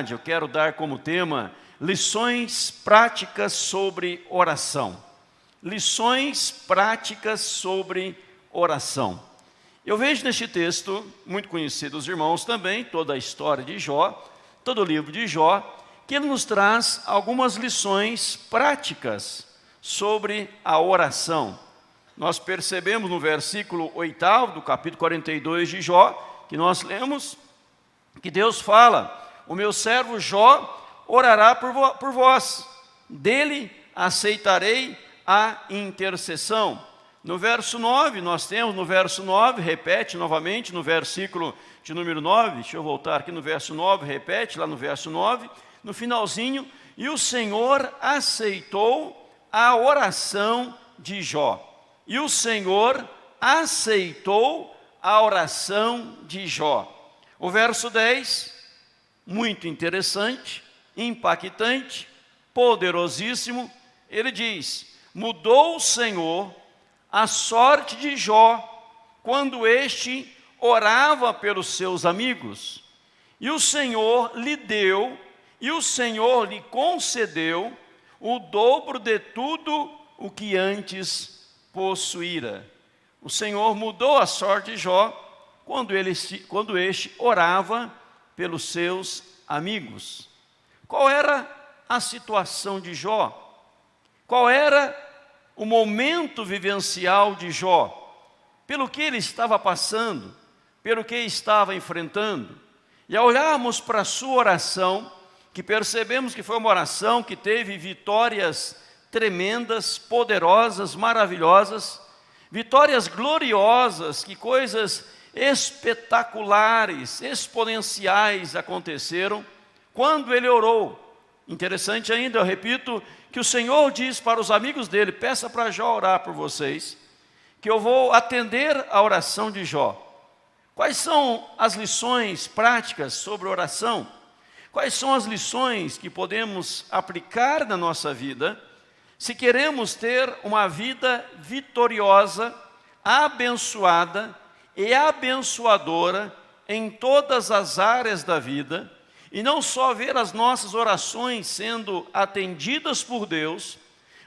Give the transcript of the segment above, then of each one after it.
Eu quero dar como tema lições práticas sobre oração. Lições práticas sobre oração. Eu vejo neste texto, muito conhecido dos irmãos também, toda a história de Jó, todo o livro de Jó, que ele nos traz algumas lições práticas sobre a oração. Nós percebemos no versículo 8º do capítulo 42 de Jó, que nós lemos, que Deus fala: o meu servo Jó orará por vós, dele aceitarei a intercessão. No verso 9, nós temos no verso 9, repete novamente no versículo de número 9, deixa eu voltar aqui no verso 9, repete lá no verso 9, no finalzinho: e o Senhor aceitou a oração de Jó. E o Senhor aceitou a oração de Jó. O verso 10, muito interessante, impactante, poderosíssimo, ele diz: mudou o Senhor a sorte de Jó quando este orava pelos seus amigos. E o Senhor lhe deu, e o Senhor lhe concedeu o dobro de tudo o que antes possuíra. O Senhor mudou a sorte de Jó quando este orava pelos seus amigos. Qual era a situação de Jó? Qual era o momento vivencial de Jó? Pelo que ele estava passando, pelo que estava enfrentando. E ao olharmos para a sua oração, que percebemos que foi uma oração que teve vitórias tremendas, poderosas, maravilhosas, vitórias gloriosas, que coisas espetaculares, exponenciais aconteceram quando ele orou. Interessante ainda, eu repito, que o Senhor diz para os amigos dele: peça para Jó orar por vocês, que eu vou atender a oração de Jó. Quais são as lições práticas sobre oração? Quais são as lições que podemos aplicar na nossa vida, se queremos ter uma vida vitoriosa, abençoada e abençoadora em todas as áreas da vida, e não só ver as nossas orações sendo atendidas por Deus,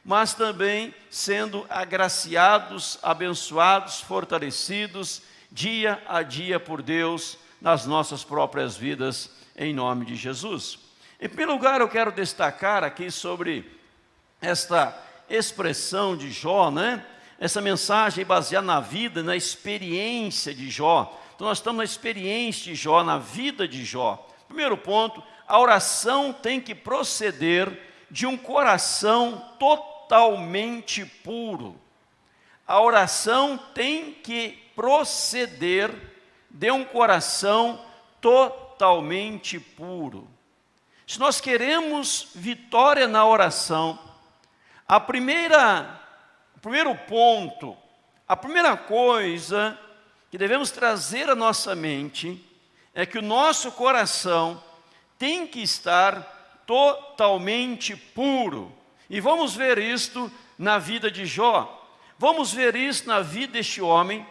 mas também sendo agraciados, abençoados, fortalecidos dia a dia por Deus nas nossas próprias vidas, em nome de Jesus. Em primeiro lugar, eu quero destacar aqui sobre esta expressão de Jó, essa mensagem baseada na vida, na experiência de Jó. Então nós estamos na experiência de Jó, na vida de Jó. Primeiro ponto: a oração tem que proceder de um coração totalmente puro. A oração tem que proceder de um coração totalmente puro. Se nós queremos vitória na oração, o primeiro ponto, a primeira coisa que devemos trazer à nossa mente é que o nosso coração tem que estar totalmente puro. E vamos ver isto na vida de Jó. Vamos ver isso na vida deste homem,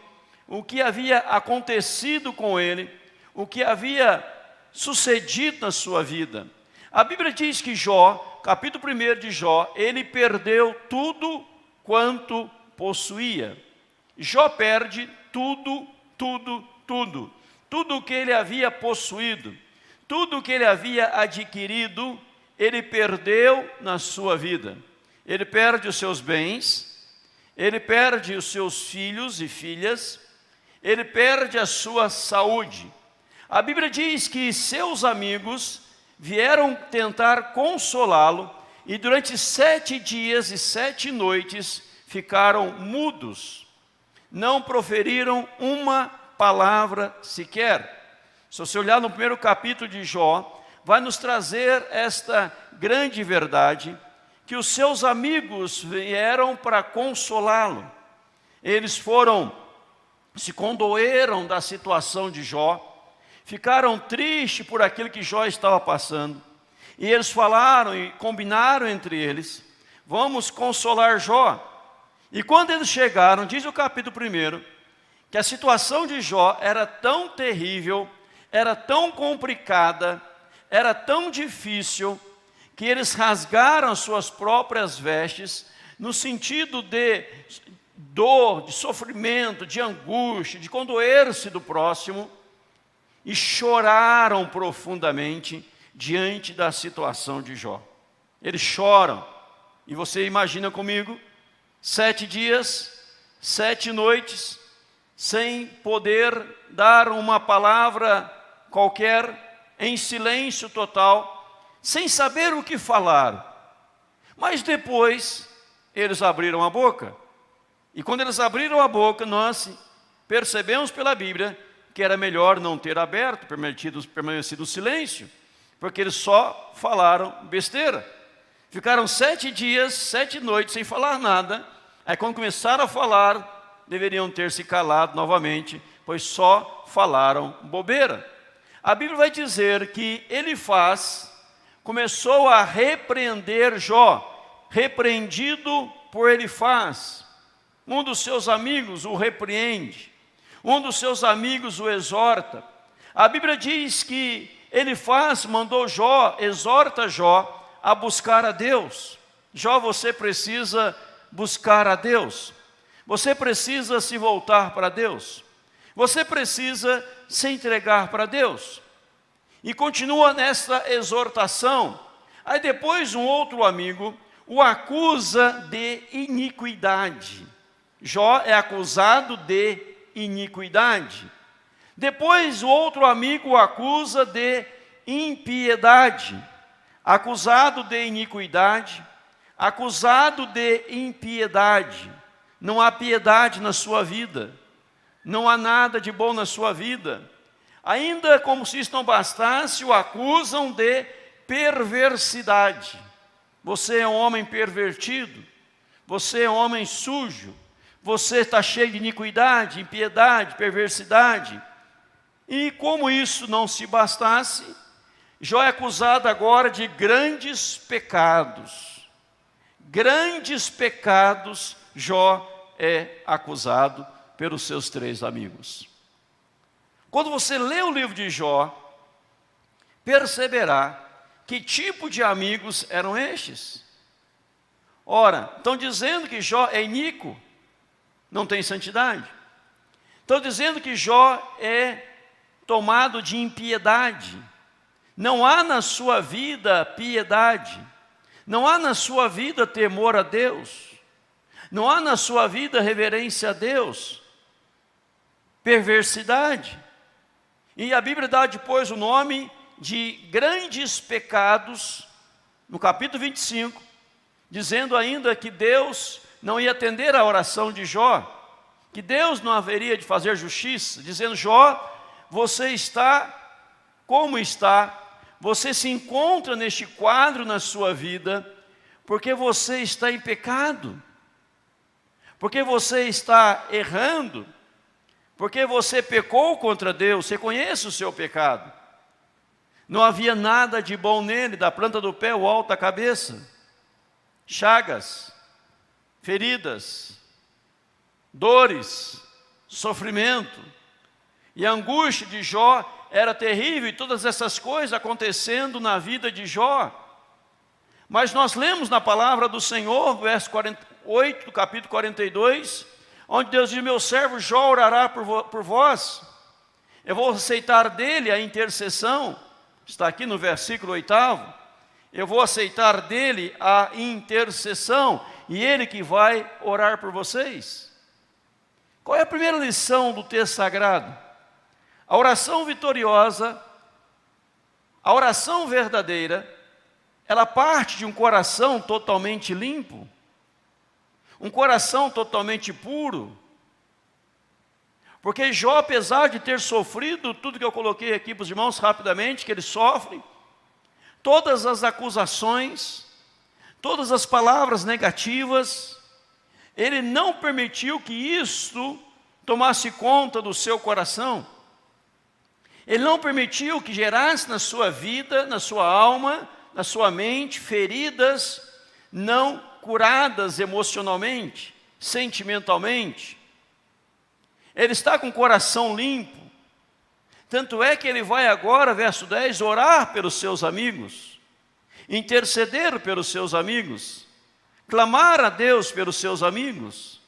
o que havia acontecido com ele, o que havia sucedido na sua vida. A Bíblia diz que Jó, capítulo 1 de Jó, ele perdeu tudo quanto possuía. Jó perde tudo o que ele havia possuído, tudo o que ele havia adquirido, ele perdeu na sua vida. Ele perde os seus bens, ele perde os seus filhos e filhas, ele perde a sua saúde. A Bíblia diz que seus amigos vieram tentar consolá-lo, e durante 7 dias e 7 noites ficaram mudos, não proferiram uma palavra sequer. Se você olhar no primeiro capítulo de Jó, vai nos trazer esta grande verdade, que os seus amigos vieram para consolá-lo. Eles se condoeram da situação de Jó, ficaram tristes por aquilo que Jó estava passando, e eles falaram e combinaram entre eles: vamos consolar Jó. E quando eles chegaram, diz o capítulo 1, que a situação de Jó era tão terrível, era tão complicada, era tão difícil que eles rasgaram as suas próprias vestes, no sentido de dor, de sofrimento, de angústia, de condoer-se do próximo, e choraram profundamente diante da situação de Jó. Eles choram, e você imagina comigo, 7 dias, 7 noites, sem poder dar uma palavra qualquer, em silêncio total, sem saber o que falar. Mas depois, eles abriram a boca. E quando eles abriram a boca, nós percebemos pela Bíblia que era melhor não ter aberto, permanecido silêncio, porque eles só falaram besteira. Ficaram 7 dias, 7 noites sem falar nada. Aí quando começaram a falar, deveriam ter se calado novamente, pois só falaram bobeira. A Bíblia vai dizer que Elifaz começou a repreender Jó, repreendido por Elifaz. Um dos seus amigos o repreende, um dos seus amigos o exorta. A Bíblia diz que Elifaz mandou Jó, exorta Jó a buscar a Deus. Jó, você precisa buscar a Deus. Você precisa se voltar para Deus. Você precisa se entregar para Deus. E continua nessa exortação. Aí depois um outro amigo o acusa de iniquidade. Jó é acusado de iniquidade. Depois o outro amigo o acusa de impiedade. Acusado de iniquidade, acusado de impiedade. Não há piedade na sua vida. Não há nada de bom na sua vida. Ainda como se isso não bastasse, o acusam de perversidade. Você é um homem pervertido. Você é um homem sujo. Você está cheio de iniquidade, impiedade, perversidade. E como isso não se bastasse, Jó é acusado agora de grandes pecados. Grandes pecados, Jó é acusado pelos seus 3 amigos. Quando você lê o livro de Jó, perceberá que tipo de amigos eram estes. Ora, estão dizendo que Jó é iníquo, não tem santidade. Estão dizendo que Jó é tomado de impiedade. Não há na sua vida piedade. Não há na sua vida temor a Deus. Não há na sua vida reverência a Deus. Perversidade. E a Bíblia dá depois o nome de grandes pecados, no capítulo 25, dizendo ainda que Deus não ia atender a oração de Jó, que Deus não haveria de fazer justiça, dizendo: Jó, você está como está, você se encontra neste quadro na sua vida, porque você está em pecado, porque você está errando, porque você pecou contra Deus, você conhece o seu pecado. Não havia nada de bom nele, da planta do pé ao alto da cabeça. Chagas, feridas, dores, sofrimento. E a angústia de Jó era terrível, e todas essas coisas acontecendo na vida de Jó. Mas nós lemos na palavra do Senhor, verso 48 do capítulo 42, onde Deus diz: meu servo Jó orará por vós. Eu vou aceitar dele a intercessão. Está aqui no versículo 8º. Eu vou aceitar dele a intercessão, e ele que vai orar por vocês. Qual é a primeira lição do texto sagrado? A oração vitoriosa, a oração verdadeira, ela parte de um coração totalmente limpo, um coração totalmente puro. Porque Jó, apesar de ter sofrido tudo que eu coloquei aqui para os irmãos rapidamente, que ele sofre, todas as acusações, todas as palavras negativas, ele não permitiu que isso tomasse conta do seu coração. Ele não permitiu que gerasse na sua vida, na sua alma, na sua mente, feridas não curadas emocionalmente, sentimentalmente. Ele está com o coração limpo. Tanto é que ele vai agora, verso 10, orar pelos seus amigos, interceder pelos seus amigos, clamar a Deus pelos seus amigos.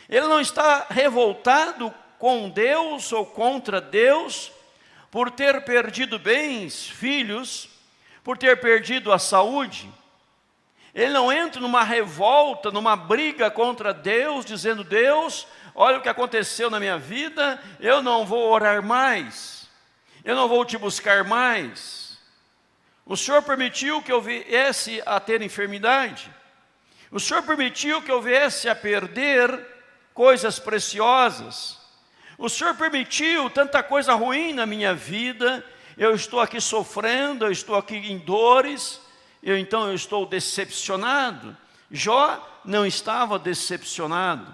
Ele não está revoltado com Deus ou contra Deus por ter perdido bens, filhos, por ter perdido a saúde. Ele não entra numa revolta, numa briga contra Deus, dizendo: Deus, olha o que aconteceu na minha vida, eu não vou orar mais, eu não vou te buscar mais. O Senhor permitiu que eu viesse a ter enfermidade, o Senhor permitiu que eu viesse a perder coisas preciosas, o Senhor permitiu tanta coisa ruim na minha vida, eu estou aqui sofrendo, eu estou aqui em dores, então eu estou decepcionado. Jó não estava decepcionado.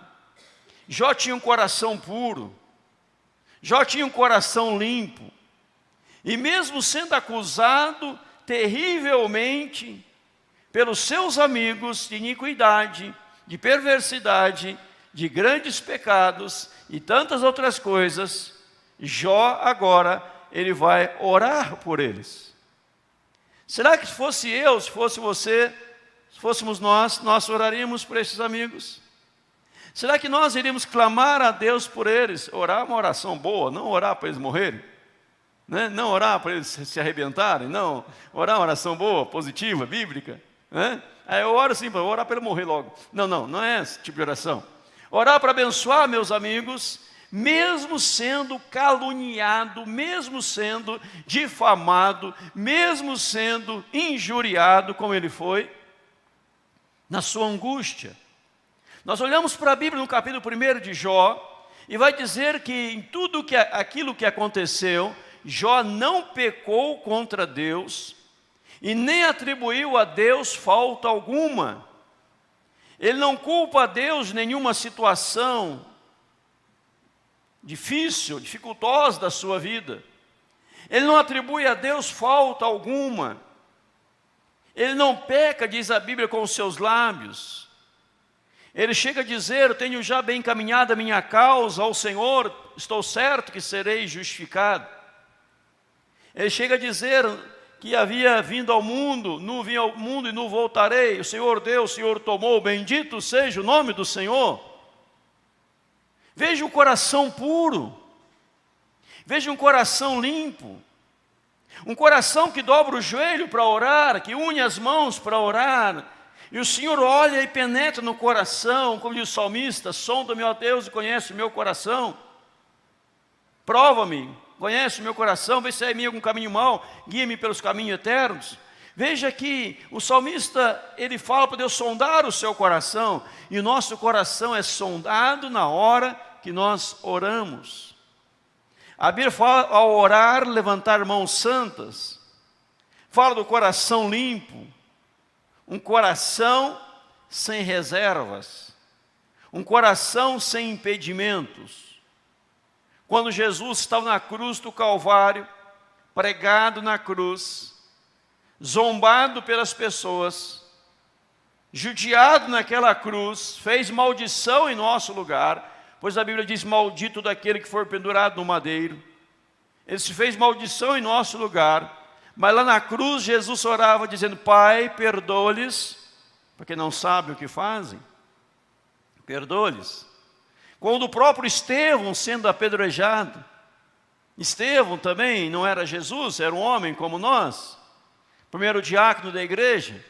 Jó tinha um coração puro. Jó tinha um coração limpo. E mesmo sendo acusado terrivelmente pelos seus amigos de iniquidade, de perversidade, de grandes pecados e tantas outras coisas, Jó agora, ele vai orar por eles. Será que se fosse eu, se fosse você, se fôssemos nós oraríamos por esses amigos? Será que nós iríamos clamar a Deus por eles? Orar uma oração boa, não orar para eles morrerem, né? Não orar para eles se arrebentarem, não. Orar uma oração boa, positiva, bíblica, né? Aí eu oro assim, vou orar para ele morrer logo. Não é esse tipo de oração. Orar para abençoar meus amigos, mesmo sendo caluniado, mesmo sendo difamado, mesmo sendo injuriado, como ele foi, na sua angústia. Nós olhamos para a Bíblia no capítulo 1 de Jó, e vai dizer que em tudo aquilo que aconteceu, Jó não pecou contra Deus, e nem atribuiu a Deus falta alguma. Ele não culpa a Deus de nenhuma situação difícil, dificultosa da sua vida. Ele não atribui a Deus falta alguma. Ele não peca, diz a Bíblia, com os seus lábios. Ele chega a dizer: eu tenho já bem encaminhada a minha causa ao Senhor, estou certo que serei justificado. Ele chega a dizer que havia vindo ao mundo, não vim ao mundo e não voltarei. O Senhor deu, o Senhor tomou, bendito seja o nome do Senhor. Veja um coração puro, veja um coração limpo, um coração que dobra o joelho para orar, que une as mãos para orar, e o Senhor olha e penetra no coração, como diz o salmista: sonda-me, ó Deus, e conhece o meu coração, prova-me, conhece o meu coração, vê se é em mim algum caminho mau, guia-me pelos caminhos eternos. Veja que o salmista, ele fala para Deus sondar o seu coração, e o nosso coração é sondado na hora que nós oramos. A Bíblia fala ao orar, levantar mãos santas, fala do coração limpo, um coração sem reservas, um coração sem impedimentos. Quando Jesus estava na cruz do Calvário, pregado na cruz, zombado pelas pessoas, judiado naquela cruz, fez maldição em nosso lugar, pois a Bíblia diz: maldito daquele que for pendurado no madeiro. Ele se fez maldição em nosso lugar, mas lá na cruz Jesus orava dizendo: Pai, perdoa-lhes, porque não sabem o que fazem. Perdoa-lhes. Quando o próprio Estevão sendo apedrejado, Estevão também não era Jesus, era um homem como nós, primeiro diácono da igreja.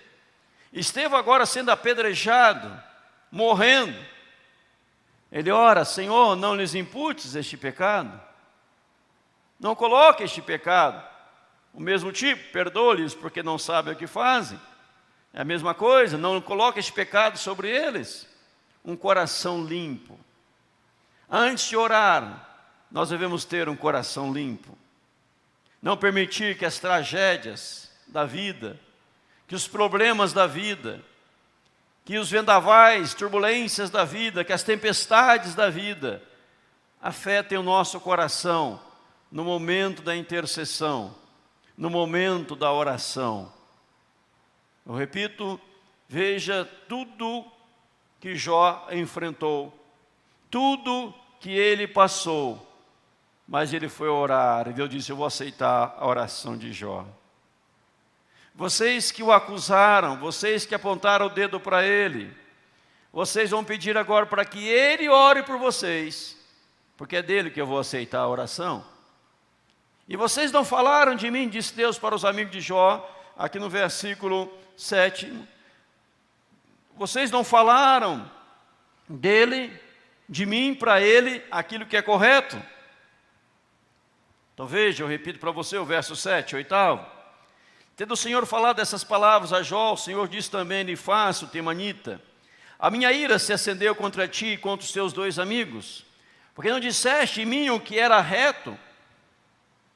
Estevão agora sendo apedrejado, morrendo, ele ora: Senhor, não lhes imputes este pecado, não coloque este pecado. O mesmo tipo: perdoa-lhes porque não sabem o que fazem. É a mesma coisa, não coloque este pecado sobre eles. Um coração limpo. Antes de orar, nós devemos ter um coração limpo. Não permitir que as tragédias da vida, que os problemas da vida, que os vendavais, turbulências da vida, que as tempestades da vida afetem o nosso coração no momento da intercessão, no momento da oração. Eu repito, veja tudo que Jó enfrentou, tudo que ele passou, Mas ele foi orar, e Deus disse: eu vou aceitar a oração de Jó. Vocês que o acusaram, vocês que apontaram o dedo para ele, vocês vão pedir agora para que ele ore por vocês, porque é dele que eu vou aceitar a oração. E vocês não falaram de mim, disse Deus para os amigos de Jó, aqui no versículo 7. Vocês não falaram dele, de mim para ele, aquilo que é correto. Então veja, eu repito para você o verso 7, 8. Tendo o Senhor falado essas palavras a Jó, o Senhor disse também a Elifaz, o temanita: a minha ira se acendeu contra ti e contra os teus 2 amigos, porque não disseste em mim o que era reto,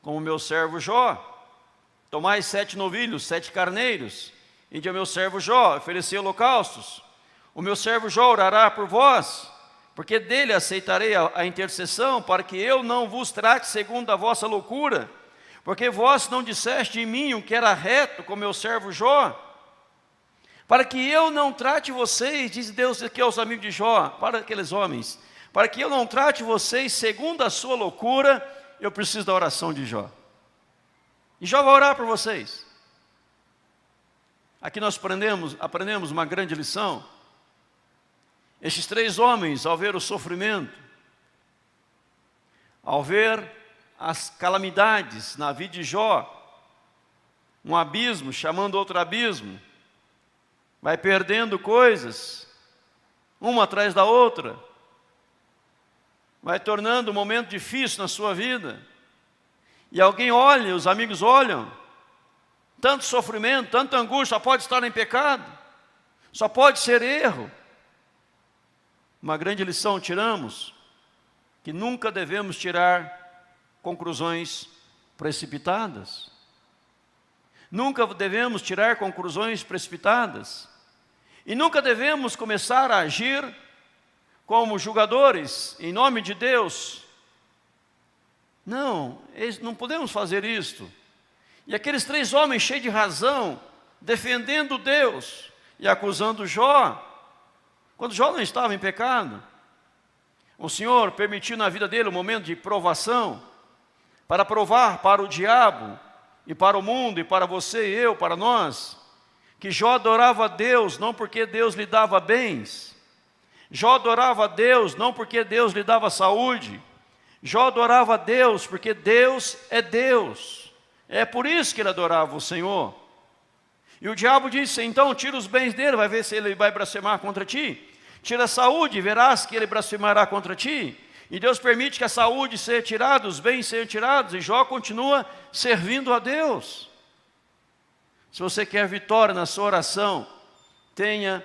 como meu servo Jó. Tomai 7 novilhos, 7 carneiros, e de meu servo Jó oferecei holocaustos. O meu servo Jó orará por vós, porque dele aceitarei a intercessão, para que eu não vos trate segundo a vossa loucura, porque vós não disseste em mim o que era reto, com meu servo Jó, para que eu não trate vocês, diz Deus aqui aos amigos de Jó, para aqueles homens, para que eu não trate vocês segundo a sua loucura, eu preciso da oração de Jó. E Jó vai orar por vocês. Aqui nós aprendemos uma grande lição. Estes 3 homens, ao ver o sofrimento, ao ver as calamidades na vida de Jó, um abismo chamando outro abismo, vai perdendo coisas, uma atrás da outra, vai tornando um momento difícil na sua vida, e alguém olha, os amigos olham, tanto sofrimento, tanta angústia, só pode estar em pecado, só pode ser erro. Uma grande lição tiramos, que nunca devemos tirar conclusões precipitadas. Nunca devemos tirar conclusões precipitadas. E nunca devemos começar a agir como julgadores em nome de Deus. Não podemos fazer isto. E aqueles 3 homens cheios de razão, defendendo Deus e acusando Jó, quando Jó não estava em pecado. O Senhor permitiu na vida dele um momento de provação, para provar para o diabo, e para o mundo, e para você e eu, para nós, que Jó adorava a Deus, não porque Deus lhe dava bens. Jó adorava a Deus, não porque Deus lhe dava saúde. Jó adorava a Deus, porque Deus é Deus. É por isso que ele adorava o Senhor. E o diabo disse: então tira os bens dele, vai ver se ele vai blasfemar contra ti. Tira a saúde, verás que ele blasfemará contra ti. E Deus permite que a saúde seja tirada, os bens sejam tirados, e Jó continua servindo a Deus. Se você quer vitória na sua oração, tenha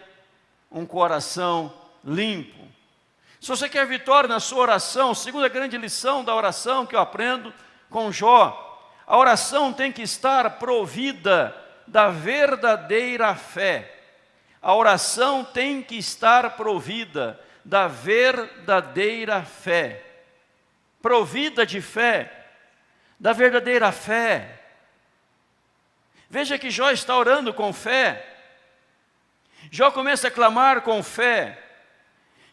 um coração limpo. Se você quer vitória na sua oração, segunda grande lição da oração que eu aprendo com Jó, a oração tem que estar provida da verdadeira fé. A oração tem que estar provida da verdadeira fé. Provida de fé, da verdadeira fé. Veja que Jó está orando com fé. Jó começa a clamar com fé.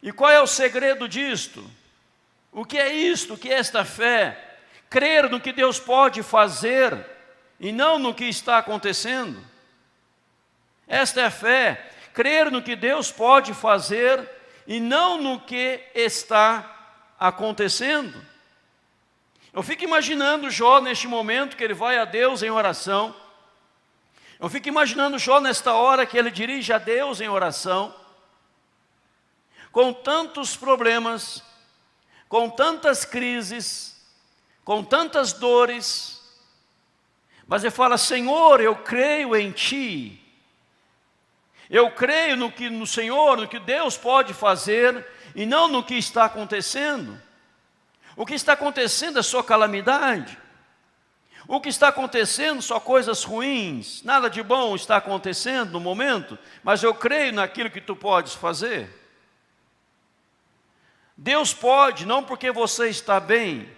E qual é o segredo disto? O que é isto? O que é esta fé? Crer no que Deus pode fazer e não no que está acontecendo. Esta é a fé. Crer no que Deus pode fazer e não no que está acontecendo. Eu fico imaginando Jó neste momento que ele vai a Deus em oração. Eu fico imaginando Jó nesta hora que ele dirige a Deus em oração, com tantos problemas, com tantas crises, com tantas dores, mas ele fala: Senhor, eu creio em Ti. Eu creio no Senhor, no que Deus pode fazer, e não no que está acontecendo. O que está acontecendo é só calamidade. O que está acontecendo são coisas ruins. Nada de bom está acontecendo no momento, mas eu creio naquilo que Tu podes fazer. Deus pode, não porque você está bem.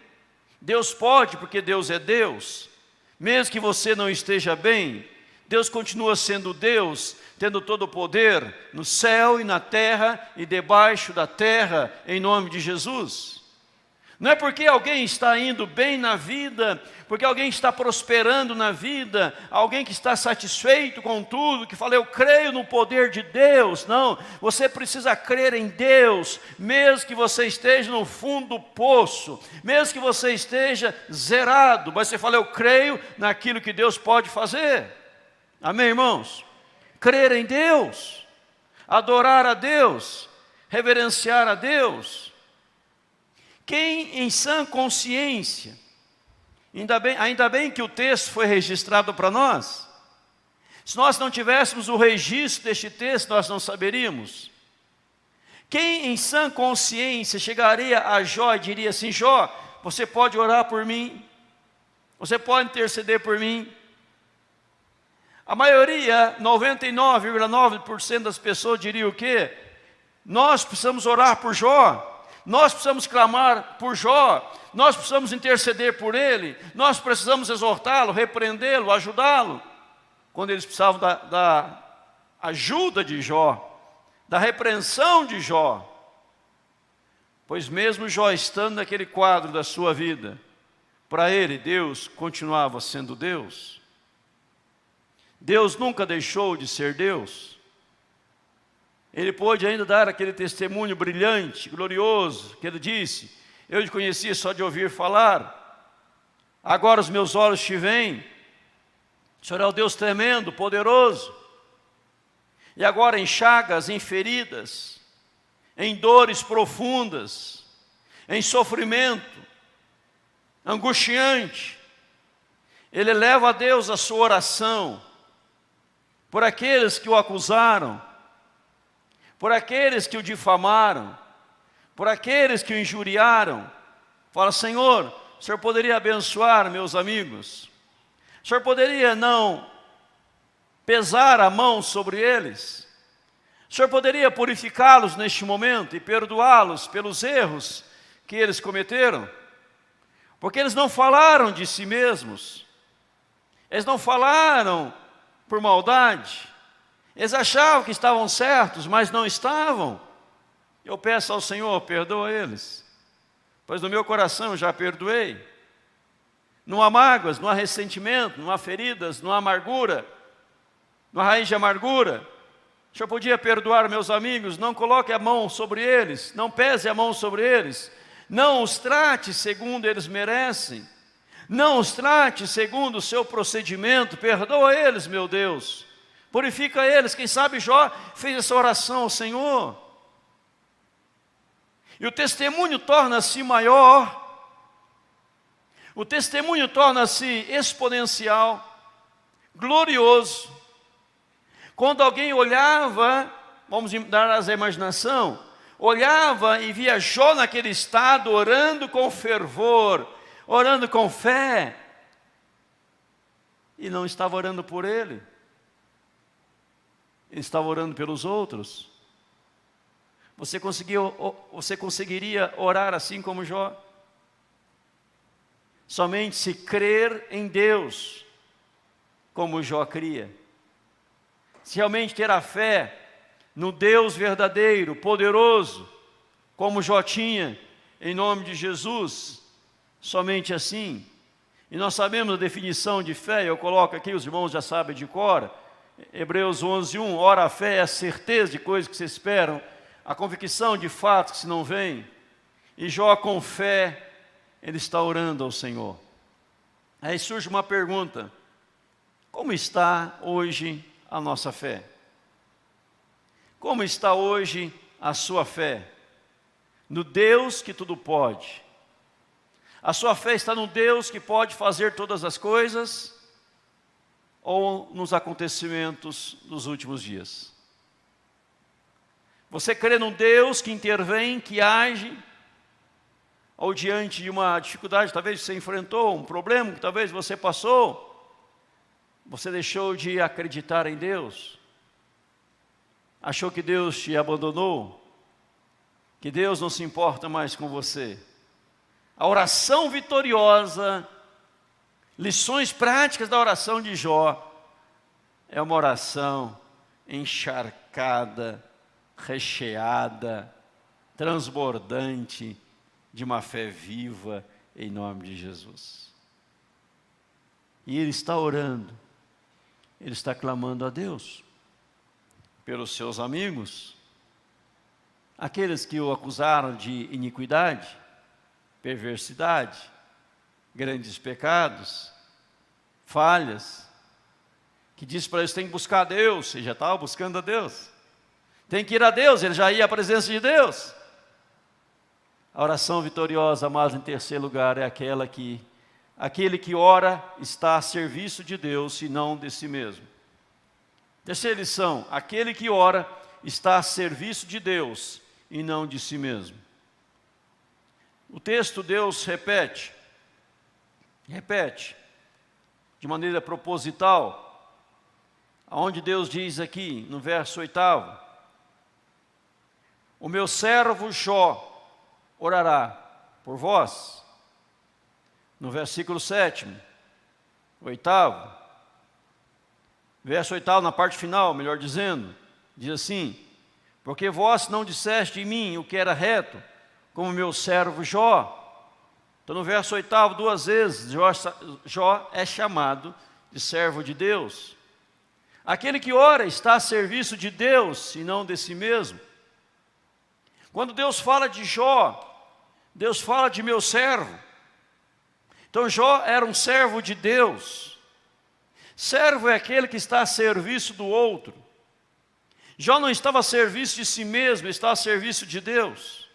Deus pode porque Deus é Deus. Mesmo que você não esteja bem, Deus continua sendo Deus, tendo todo o poder no céu e na terra e debaixo da terra, em nome de Jesus. Não é porque alguém está indo bem na vida, porque alguém está prosperando na vida, alguém que está satisfeito com tudo, que fala, eu creio no poder de Deus. Não, você precisa crer em Deus, mesmo que você esteja no fundo do poço, mesmo que você esteja zerado, mas você fala, eu creio naquilo que Deus pode fazer. Amém, irmãos? Crer em Deus, adorar a Deus, reverenciar a Deus. Quem em sã consciência, ainda bem que o texto foi registrado para nós, se nós não tivéssemos o registro deste texto, nós não saberíamos. Quem em sã consciência chegaria a Jó e diria assim, Jó, você pode orar por mim, você pode interceder por mim. A maioria, 99,9% das pessoas diriam o quê? Nós precisamos orar por Jó. Nós precisamos clamar por Jó, nós precisamos interceder por ele, nós precisamos exortá-lo, repreendê-lo, ajudá-lo. Quando eles precisavam da ajuda de Jó, da repreensão de Jó. Pois mesmo Jó estando naquele quadro da sua vida, para ele Deus continuava sendo Deus. Deus nunca deixou de ser Deus. Ele pôde ainda dar aquele testemunho brilhante, glorioso, que ele disse, eu te conhecia só de ouvir falar, agora os meus olhos te veem, o Senhor é o Deus tremendo, poderoso, e agora em chagas, em feridas, em dores profundas, em sofrimento, angustiante, ele leva a Deus a sua oração, por aqueles que o acusaram, por aqueles que o difamaram, por aqueles que o injuriaram. Fala, Senhor, o Senhor poderia abençoar meus amigos? O Senhor poderia não pesar a mão sobre eles? O Senhor poderia purificá-los neste momento e perdoá-los pelos erros que eles cometeram? Porque eles não falaram de si mesmos, eles não falaram por maldade, eles achavam que estavam certos, mas não estavam. Eu peço ao Senhor, perdoa eles, pois no meu coração eu já perdoei. Não há mágoas, não há ressentimento, não há feridas, não há amargura, não há raiz de amargura. O Senhor podia perdoar meus amigos, não coloque a mão sobre eles, não pese a mão sobre eles, não os trate segundo eles merecem, não os trate segundo o seu procedimento, perdoa eles, meu Deus. Purifica eles. Quem sabe Jó fez essa oração ao Senhor. E o testemunho torna-se maior. O testemunho torna-se exponencial, glorioso. Quando alguém olhava, vamos dar as imaginação, olhava e via Jó naquele estado, orando com fervor, orando com fé, e não estava orando por ele. Ele estava orando pelos outros. Você conseguiria orar assim como Jó? Somente se crer em Deus, como Jó cria. Se realmente ter a fé no Deus verdadeiro, poderoso, como Jó tinha, em nome de Jesus, somente assim. E nós sabemos a definição de fé, eu coloco aqui, os irmãos já sabem de cor, Hebreus 11:1, ora a fé é a certeza de coisas que se esperam, a convicção de fatos que se não veem. E Jó com fé, ele está orando ao Senhor. Aí surge uma pergunta, como está hoje a nossa fé? Como está hoje a sua fé? No Deus que tudo pode. A sua fé está no Deus que pode fazer todas as coisas? Ou nos acontecimentos dos últimos dias? Você crê num Deus que intervém, que age, ou diante de uma dificuldade, talvez você enfrentou, um problema que talvez você passou, você deixou de acreditar em Deus? Achou que Deus te abandonou? Que Deus não se importa mais com você? A oração vitoriosa, lições práticas da oração de Jó, é uma oração encharcada, recheada, transbordante de uma fé viva em nome de Jesus. E ele está orando, ele está clamando a Deus pelos seus amigos, aqueles que o acusaram de iniquidade, perversidade, grandes pecados, falhas, que disse para eles: tem que buscar a Deus. Ele já estava buscando a Deus, tem que ir a Deus, ele já ia à presença de Deus. A oração vitoriosa, amados, em terceiro lugar, é aquele que ora está a serviço de Deus e não de si mesmo. Terceira lição: aquele que ora está a serviço de Deus e não de si mesmo. O texto Deus repete, de maneira proposital, aonde Deus diz aqui, no verso 8, o meu servo Jó orará por vós. No versículo 7, 8º, verso 8º, na parte final, melhor dizendo, diz assim: porque vós não disseste em mim o que era reto, como meu servo Jó. Então no verso 8º, duas vezes, Jó é chamado de servo de Deus. Aquele que ora está a serviço de Deus e não de si mesmo. Quando Deus fala de Jó, Deus fala de meu servo. Então Jó era um servo de Deus. Servo é aquele que está a serviço do outro. Jó não estava a serviço de si mesmo, está a serviço de Deus.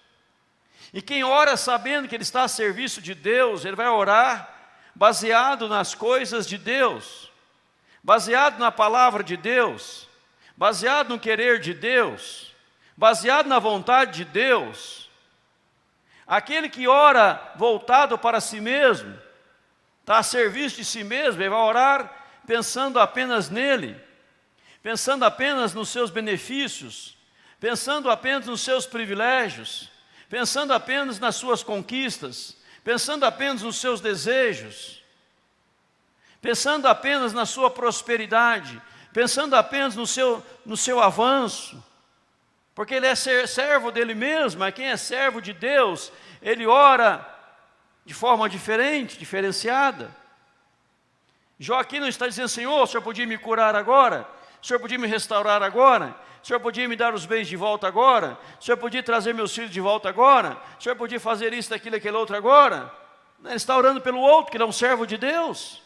E quem ora sabendo que ele está a serviço de Deus, ele vai orar baseado nas coisas de Deus, baseado na palavra de Deus, baseado no querer de Deus, baseado na vontade de Deus. Aquele que ora voltado para si mesmo, está a serviço de si mesmo, ele vai orar pensando apenas nele, pensando apenas nos seus benefícios, pensando apenas nos seus privilégios, pensando apenas nas suas conquistas, pensando apenas nos seus desejos, pensando apenas na sua prosperidade, pensando apenas no seu avanço, porque ele é servo dele mesmo. Mas quem é servo de Deus, ele ora de forma diferente, diferenciada. Jó aqui não está dizendo: Senhor, o Senhor podia me curar agora? O Senhor podia me restaurar agora? O Senhor podia me dar os bens de volta agora? O Senhor podia trazer meus filhos de volta agora? O Senhor podia fazer isso, aquilo, aquele outro agora? Ele está orando pelo outro, que ele é um servo de Deus.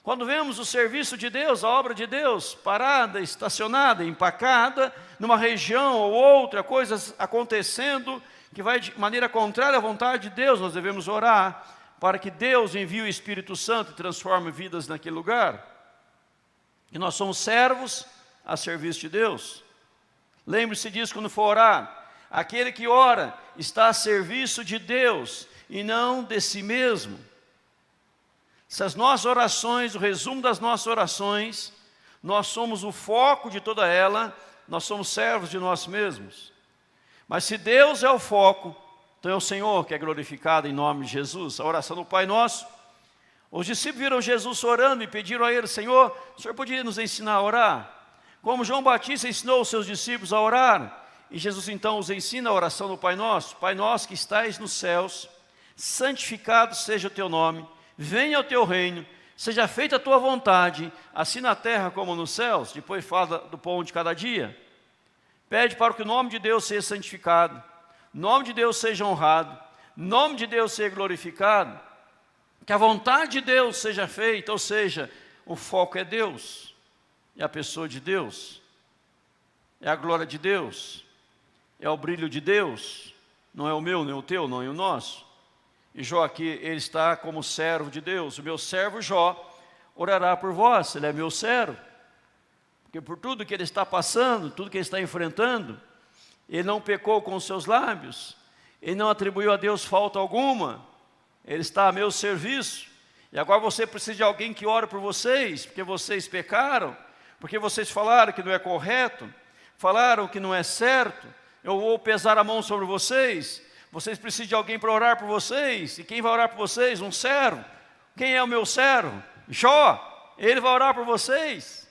Quando vemos o serviço de Deus, a obra de Deus, parada, estacionada, empacada, numa região ou outra, coisas acontecendo que vai de maneira contrária à vontade de Deus, nós devemos orar para que Deus envie o Espírito Santo e transforme vidas naquele lugar. E nós somos servos a serviço de Deus. Lembre-se disso quando for orar. Aquele que ora está a serviço de Deus e não de si mesmo. Se as nossas orações, o resumo das nossas orações, nós somos o foco de toda ela, nós somos servos de nós mesmos. Mas se Deus é o foco, então é o Senhor que é glorificado em nome de Jesus. A oração do Pai Nosso, os discípulos viram Jesus orando e pediram a Ele: Senhor, o Senhor poderia nos ensinar a orar? Como João Batista ensinou os seus discípulos a orar. E Jesus então os ensina a oração do Pai Nosso: Pai Nosso que estais nos céus, santificado seja o teu nome, venha o teu reino, seja feita a tua vontade, assim na terra como nos céus. Depois fala do pão de cada dia. Pede para que o nome de Deus seja santificado, o nome de Deus seja honrado, o nome de Deus seja glorificado, que a vontade de Deus seja feita, ou seja, o foco é Deus, é a pessoa de Deus, é a glória de Deus, é o brilho de Deus, não é o meu, nem o teu, não é o nosso. E Jó aqui, ele está como servo de Deus. O meu servo Jó orará por vós, ele é meu servo, porque por tudo que ele está passando, tudo que ele está enfrentando, ele não pecou com os seus lábios, ele não atribuiu a Deus falta alguma, ele está a meu serviço. E agora você precisa de alguém que ore por vocês, porque vocês pecaram, porque vocês falaram que não é correto, falaram que não é certo, eu vou pesar a mão sobre vocês, vocês precisam de alguém para orar por vocês. E quem vai orar por vocês? Um servo. Quem é o meu servo? Jó. Ele vai orar por vocês.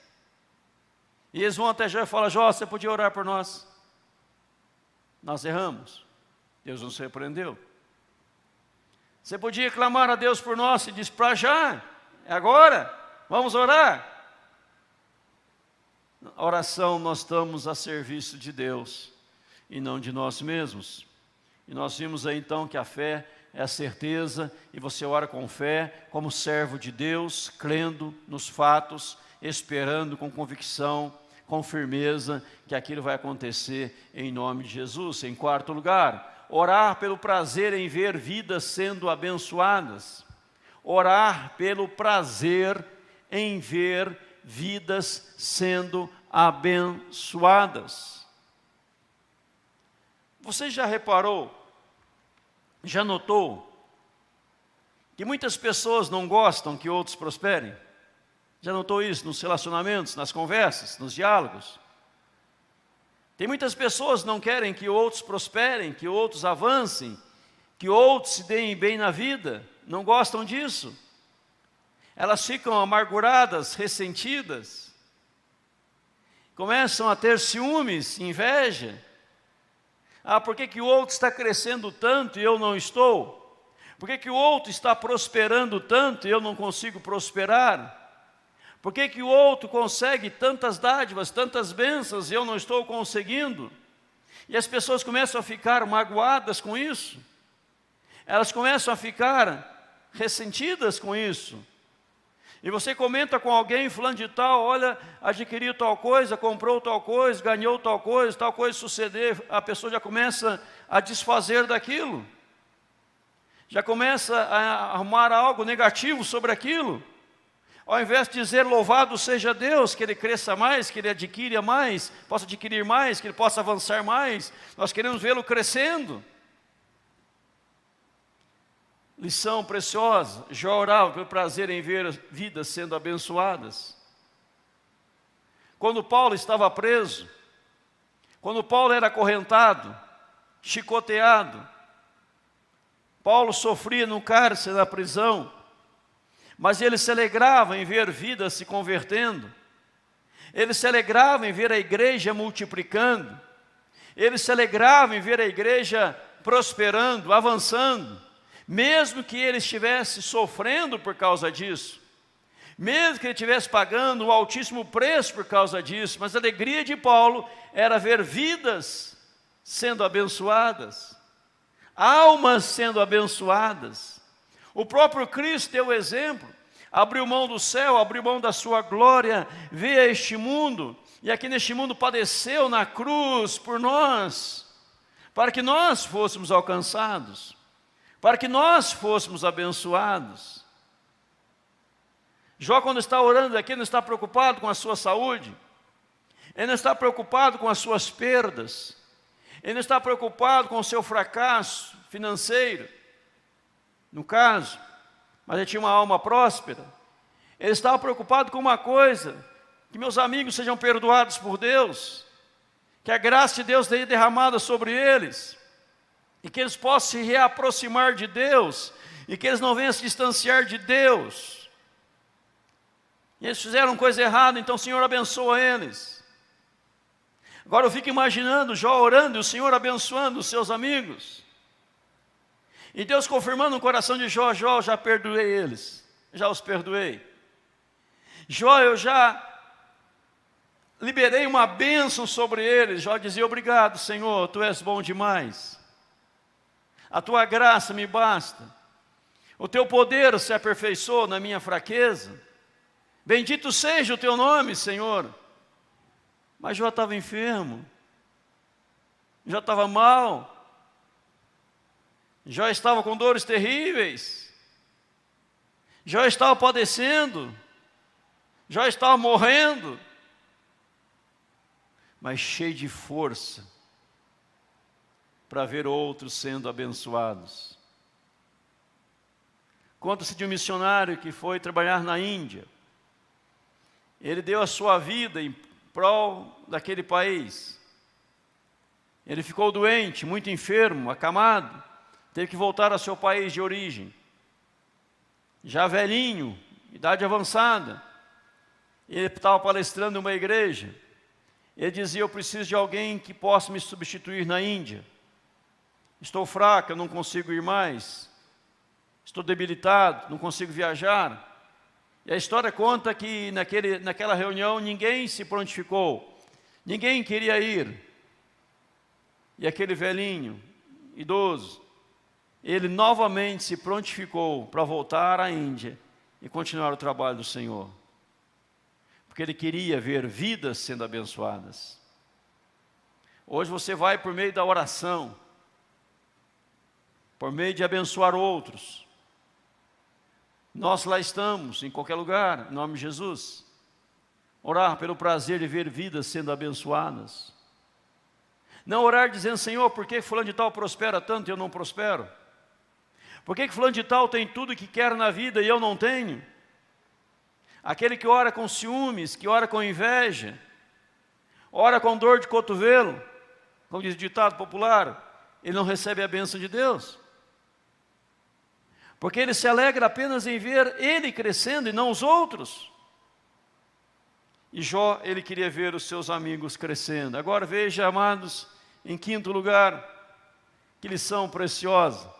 E eles vão até Jó e falam: Jó, você podia orar por nós? Nós erramos. Deus nos repreendeu. Você podia clamar a Deus por nós e diz, para já, é agora, vamos orar. A oração nós estamos a serviço de Deus e não de nós mesmos. E nós vimos aí então que a fé é a certeza, e você ora com fé, como servo de Deus, crendo nos fatos, esperando com convicção, com firmeza, que aquilo vai acontecer em nome de Jesus. Em quarto lugar, orar pelo prazer em ver vidas sendo abençoadas. Orar pelo prazer em ver vidas sendo abençoadas. Você já reparou, já notou, que muitas pessoas não gostam que outros prosperem? Já notou isso nos relacionamentos, nas conversas, nos diálogos? Tem muitas pessoas que não querem que outros prosperem, que outros avancem, que outros se deem bem na vida, não gostam disso. Elas ficam amarguradas, ressentidas, começam a ter ciúmes, inveja. Ah, por que o outro está crescendo tanto e eu não estou? Por que o outro está prosperando tanto e eu não consigo prosperar? Por que o outro consegue tantas dádivas, tantas bênçãos e eu não estou conseguindo? E as pessoas começam a ficar magoadas com isso. Elas começam a ficar ressentidas com isso. E você comenta com alguém, fulano de tal, olha, adquiriu tal coisa, comprou tal coisa, ganhou tal coisa suceder, a pessoa já começa a desfazer daquilo. Já começa a arrumar algo negativo sobre aquilo. Ao invés de dizer louvado seja Deus, que Ele cresça mais, que Ele adquira mais, possa adquirir mais, que Ele possa avançar mais, nós queremos vê-lo crescendo. Lição preciosa, Jó orava pelo prazer em ver vidas sendo abençoadas. Quando Paulo estava preso, quando Paulo era acorrentado, chicoteado, Paulo sofria no cárcere da prisão, mas ele se alegrava em ver vidas se convertendo, ele se alegrava em ver a igreja multiplicando, ele se alegrava em ver a igreja prosperando, avançando, mesmo que ele estivesse sofrendo por causa disso, mesmo que ele estivesse pagando um altíssimo preço por causa disso, mas a alegria de Paulo era ver vidas sendo abençoadas, almas sendo abençoadas. O próprio Cristo deu o exemplo, abriu mão do céu, abriu mão da sua glória, veio a este mundo, e aqui neste mundo padeceu na cruz por nós, para que nós fôssemos alcançados, para que nós fôssemos abençoados. Jó, quando está orando aqui, não está preocupado com a sua saúde, ele não está preocupado com as suas perdas, ele não está preocupado com o seu fracasso financeiro, no caso, mas ele tinha uma alma próspera. Ele estava preocupado com uma coisa, que meus amigos sejam perdoados por Deus, que a graça de Deus seja derramada sobre eles, e que eles possam se reaproximar de Deus, e que eles não venham se distanciar de Deus. E eles fizeram coisa errada, então o Senhor abençoa eles. Agora eu fico imaginando Jó orando e o Senhor abençoando os seus amigos. E Deus confirmando no coração de Jó, Jó, já perdoei eles, já os perdoei. Jó, eu já liberei uma bênção sobre eles. Jó dizia, obrigado Senhor, Tu és bom demais. A Tua graça me basta. O Teu poder se aperfeiçoou na minha fraqueza. Bendito seja o Teu nome, Senhor. Mas Jó estava enfermo. Jó estava mal. Jó estava com dores terríveis. Jó estava padecendo. Jó estava morrendo. Mas cheio de força para ver outros sendo abençoados. Conta-se de um missionário que foi trabalhar na Índia. Ele deu a sua vida em prol daquele país. Ele ficou doente, muito enfermo, acamado. Teve que voltar ao seu país de origem. Já velhinho, idade avançada. Ele estava palestrando em uma igreja. Ele dizia, eu preciso de alguém que possa me substituir na Índia. estou fraco, eu não consigo ir mais, estou debilitado, não consigo viajar. E a história conta que naquela reunião ninguém se prontificou, ninguém queria ir. E aquele velhinho, idoso, ele novamente se prontificou para voltar à Índia e continuar o trabalho do Senhor. Porque ele queria ver vidas sendo abençoadas. Hoje você vai por meio da oração, por meio de abençoar outros. Nós lá estamos, em qualquer lugar, em nome de Jesus. Orar pelo prazer de ver vidas sendo abençoadas. Não orar dizendo, Senhor, por que fulano de tal prospera tanto e eu não prospero? Por que fulano de tal tem tudo que quer na vida e eu não tenho? Aquele que ora com ciúmes, que ora com inveja, ora com dor de cotovelo, como diz o ditado popular, ele não recebe a bênção de Deus. Porque ele se alegra apenas em ver ele crescendo e não os outros. E Jó, ele queria ver os seus amigos crescendo. Agora veja, amados, em quinto lugar, que lição preciosa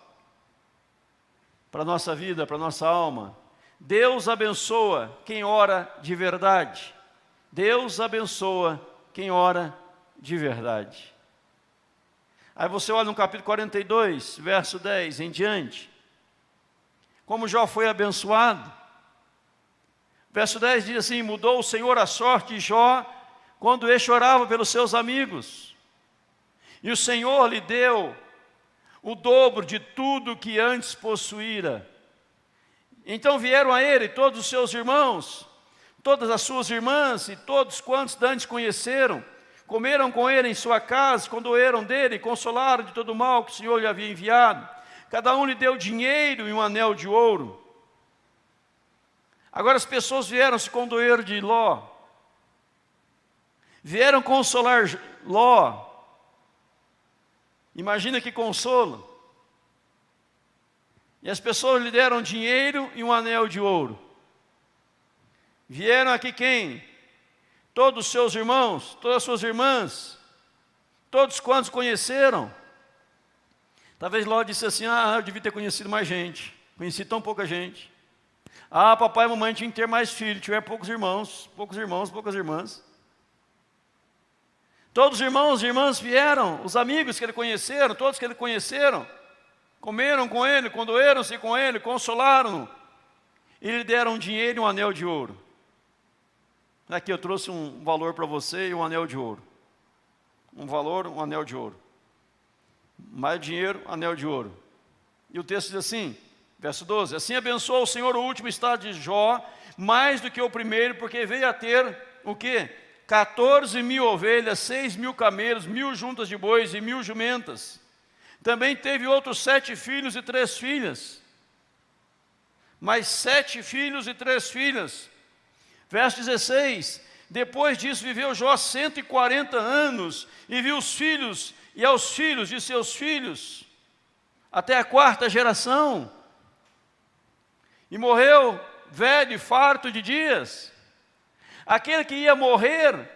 para a nossa vida, para a nossa alma. Deus abençoa quem ora de verdade. Deus abençoa quem ora de verdade. Aí você olha no capítulo 42, verso 10 em diante. Como Jó foi abençoado. Verso 10 diz assim, mudou o Senhor a sorte de Jó, quando ele chorava pelos seus amigos. E o Senhor lhe deu o dobro de tudo que antes possuíra. Então vieram a ele todos os seus irmãos, todas as suas irmãs e todos quantos antes conheceram, comeram com ele em sua casa, condoeram dele, consolaram de todo o mal que o Senhor lhe havia enviado. Cada um lhe deu dinheiro e um anel de ouro. Agora as pessoas vieram se condoer de Ló, vieram consolar Ló. Imagina que consolo. E as pessoas lhe deram dinheiro e um anel de ouro. Vieram aqui quem? Todos os seus irmãos, todas as suas irmãs, todos quantos conheceram. Talvez Ló disse assim, eu devia ter conhecido mais gente, conheci tão pouca gente. Papai e mamãe tinham que ter mais filhos, tiver poucos irmãos, poucas irmãs. Todos os irmãos e irmãs vieram, os amigos que ele conheceram, todos que ele conheceram, comeram com ele, condoeram-se com ele, consolaram-no, e lhe deram dinheiro e um anel de ouro. Aqui eu trouxe um valor para você e um anel de ouro. Um valor, um anel de ouro. Mais dinheiro, anel de ouro. E o texto diz assim, verso 12, assim abençoou o Senhor o último estado de Jó, mais do que o primeiro, porque veio a ter, o quê? 14.000 ovelhas, 6.000 camelos, 1.000 juntas de bois e 1.000 jumentas. Também teve outros 7 filhos e 3 filhas. Mais 7 filhos e 3 filhas. Verso 16, depois disso viveu Jó 140 anos, e viu os filhos e aos filhos de seus filhos, até a 4ª geração. E morreu velho e farto de dias. Aquele que ia morrer,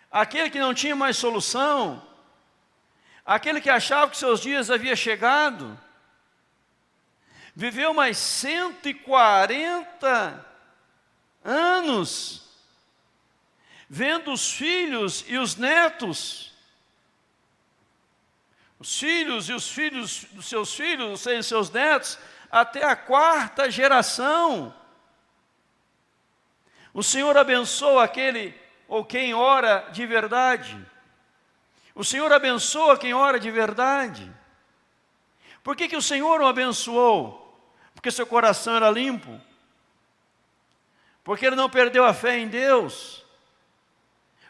aquele que não tinha mais solução, aquele que achava que seus dias havia chegado, viveu mais 140 anos, vendo os filhos e os netos, os filhos e os filhos dos seus filhos, ou seja, seus netos, até a 4ª geração. O Senhor abençoa aquele ou quem ora de verdade. O Senhor abençoa quem ora de verdade. Por que o Senhor o abençoou? Porque seu coração era limpo. Porque ele não perdeu a fé em Deus.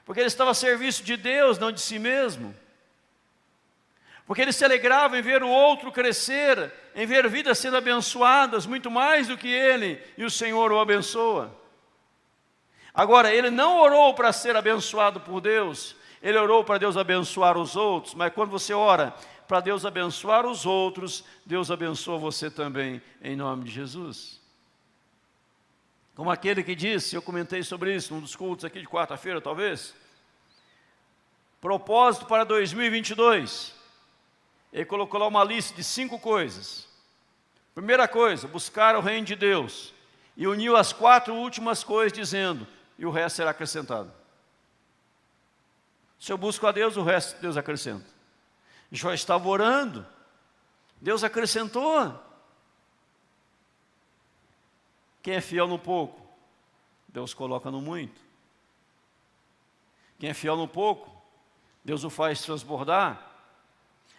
Porque ele estava a serviço de Deus, não de si mesmo. Porque ele se alegrava em ver o outro crescer, em ver vidas sendo abençoadas, muito mais do que ele, e o Senhor o abençoa. Agora, ele não orou para ser abençoado por Deus, ele orou para Deus abençoar os outros, mas quando você ora para Deus abençoar os outros, Deus abençoa você também, em nome de Jesus. Como aquele que disse, eu comentei sobre isso num dos cultos aqui de quarta-feira, talvez, propósito para 2022, Ele colocou lá uma lista de 5 coisas. Primeira coisa, buscar o reino de Deus. E uniu as 4 últimas coisas, dizendo, e o resto será acrescentado. Se eu busco a Deus, o resto Deus acrescenta. Jó estava orando, Deus acrescentou. Quem é fiel no pouco, Deus coloca no muito. Quem é fiel no pouco, Deus o faz transbordar.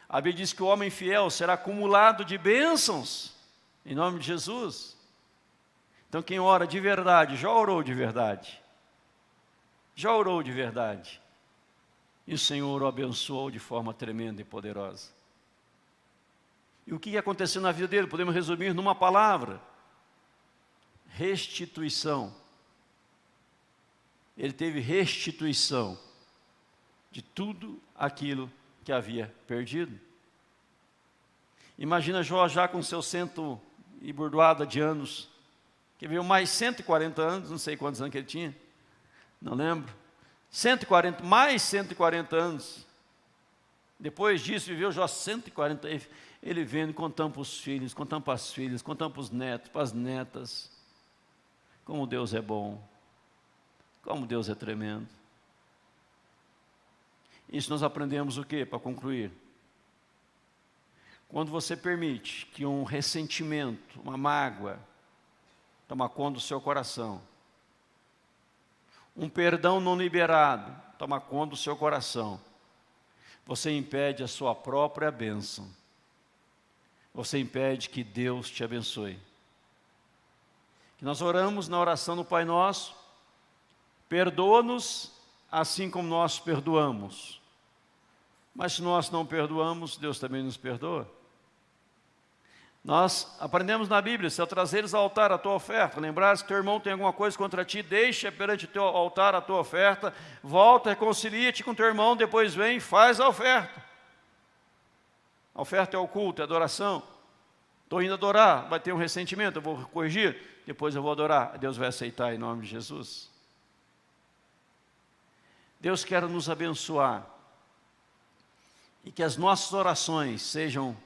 A Bíblia diz que o homem fiel será acumulado de bênçãos, em nome de Jesus. Então quem ora de verdade, já orou de verdade. Já orou de verdade. E o Senhor o abençoou de forma tremenda e poderosa. E o que aconteceu na vida dele? Podemos resumir numa palavra: restituição. Ele teve restituição de tudo aquilo que havia perdido. Imagina Jó já com seus 100 e burdoada de anos, que veio mais 140 anos, não sei quantos anos que ele tinha, não lembro, 140, mais 140 anos. Depois disso viveu Jó 140, ele vendo, contando para os filhos, contando para as filhas, contando para os netos, para as netas, como Deus é bom, como Deus é tremendo. Isso nós aprendemos o quê? Para concluir. Quando você permite que um ressentimento, uma mágoa, toma conta do seu coração, um perdão não liberado, toma conta do seu coração, você impede a sua própria bênção. Você impede que Deus te abençoe. Que nós oramos na oração do Pai Nosso, perdoa-nos assim como nós perdoamos. Mas se nós não perdoamos, Deus também nos perdoa. Nós aprendemos na Bíblia, se ao trazeres ao altar a tua oferta, lembrares que teu irmão tem alguma coisa contra ti, deixa perante o teu altar a tua oferta, volta, reconcilia-te com teu irmão, depois vem e faz a oferta. A oferta é o culto, é a adoração. Estou indo adorar, vai ter um ressentimento, eu vou corrigir, depois eu vou adorar, Deus vai aceitar em nome de Jesus. Deus quer nos abençoar e que as nossas orações sejam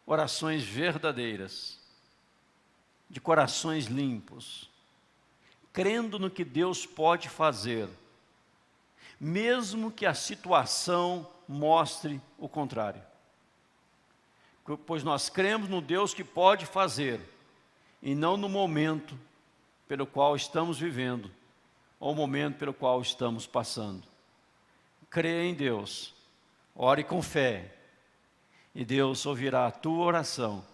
orações verdadeiras, de corações limpos, crendo no que Deus pode fazer, mesmo que a situação mostre o contrário. Pois nós cremos no Deus que pode fazer, e não no momento pelo qual estamos vivendo, ou o momento pelo qual estamos passando. Creia em Deus, ore com fé, e Deus ouvirá a tua oração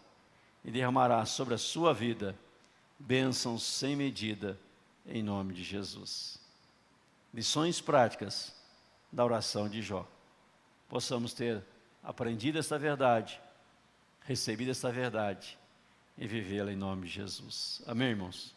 e derramará sobre a sua vida bênçãos sem medida, em nome de Jesus. Lições práticas da oração de Jó. Possamos ter aprendido esta verdade, recebido esta verdade e vivê-la em nome de Jesus. Amém, irmãos?